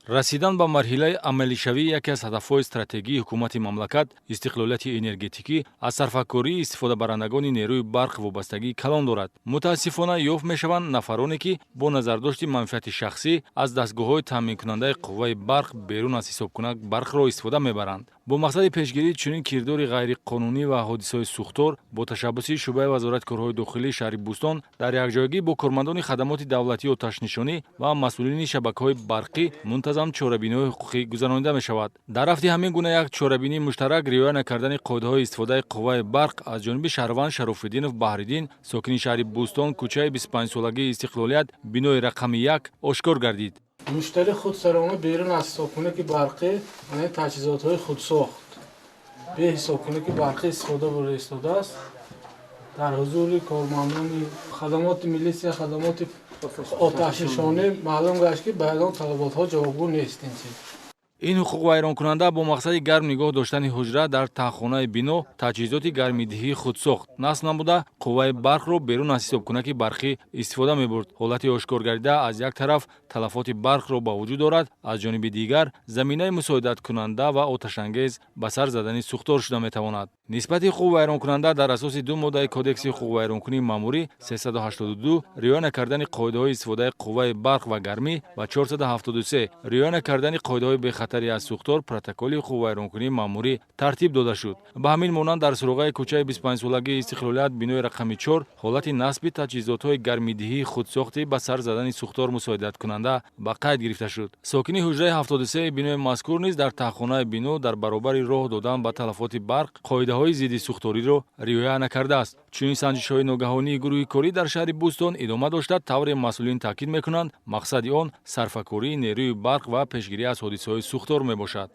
расидан ба марҳилаи амалишавӣ яке аз ҳадафҳои стратегии ҳукумати мамлакат истиқлолияти энергетикӣ аз сарфакории истифодабарандагони нерӯи барқ вобастагии калон дорад. мутаассифона ёфт мешаванд нафароне ки бо назардошти манфиати шахсӣ аз дастгоҳҳои таъминкунандаи қувваи барқ берун аз ҳисобкунак барқро истифода мебаранд. бо мақсади пешгирии чунин кирдори ғайриқонунӣ ва ҳодисаҳои сӯхтор бо ташаббуси шуъбаи вазорати корҳои дохилии шаҳри Бӯстон дар якҷоягӣ бо кормандони хадамоти давлатии оташнишонӣ ва масъулини шабакаҳои барқӣ мунтазам чорабиниҳои ҳуқуқӣ гузаронида мешавад. дар рафти ҳамин гуна як чорабинии муштарак риоя накардани қоидаҳои истифодаи қувваи барқ аз ҷониби шаҳрванд Шарофиддинов Баҳриддин, сокини шаҳри Бӯстон, кӯчаи 25-солагии Истиқлолият, бинои рақами 1 ошкор гардид. муштари худсарона берун аз ҳисобкунаки барқӣ яъне таҷҳизотҳои худсохт бе ҳисобкунаки барқӣ истифода бурда истодааст. дар ҳузури кормандони хадамоти милисия, хадамоти оташнишонӣ маълум гашт ки ба ягон талаботҳо ҷавобгӯ нестем. ин ҳуқуқвайронкунанда бо мақсади гарм нигоҳ доштани ҳуҷра дар таҳхонаи бино таҷҳизоти гармидиҳии худсохт насб намуда қувваи барқро берун аз ҳисобкунаки барқӣ истифода мебурд. ҳолати ошкор гардида аз як тараф талафоти барқро ба вуҷуд дорад, аз ҷониби дигар заминаи мусоидаткунанда ва оташангез ба сар задани сӯхтор шуда метавонад. нисбати ҳуқуқвайронкунанда дар асоси ду моддаи кодекси ҳуқуқвайронкунии маъмурӣ 372 риоя накардани қоидаҳои истифодаи қувваи барқ ва гармӣ ва 473 риоя накардани қоидаҳои бехатарӣ аз сӯхтор протоколи ҳуқуқвайронкунии маъмурӣ тартиб дода шуд. ба ҳамин монанд дар суроғаи кӯчаи 25-солагии Истиқлолият бинои рақами 4 ҳолати насби таҷҳизотҳои гармидиҳии худсохтӣ ба сар задани сӯхтор мусоидаткунанда ба қайд гирифта шуд. сокини ҳуҷраи 73 бинои мазкур низ дар таҳхонаи бино дар баробари роҳ додан ба талафоти барқ қоидаҳои зидди сӯхториро риоя накардааст. чунин санҷишҳои ногаҳонии гурӯҳи корӣ дар шаҳри Бӯстон идома дошта, тавре масъулин таъкид мекунанд, мақсади он сарфакории нерӯи барқ ва пешгирӣ аз ҳодисаҳои сӯхтор мебошад.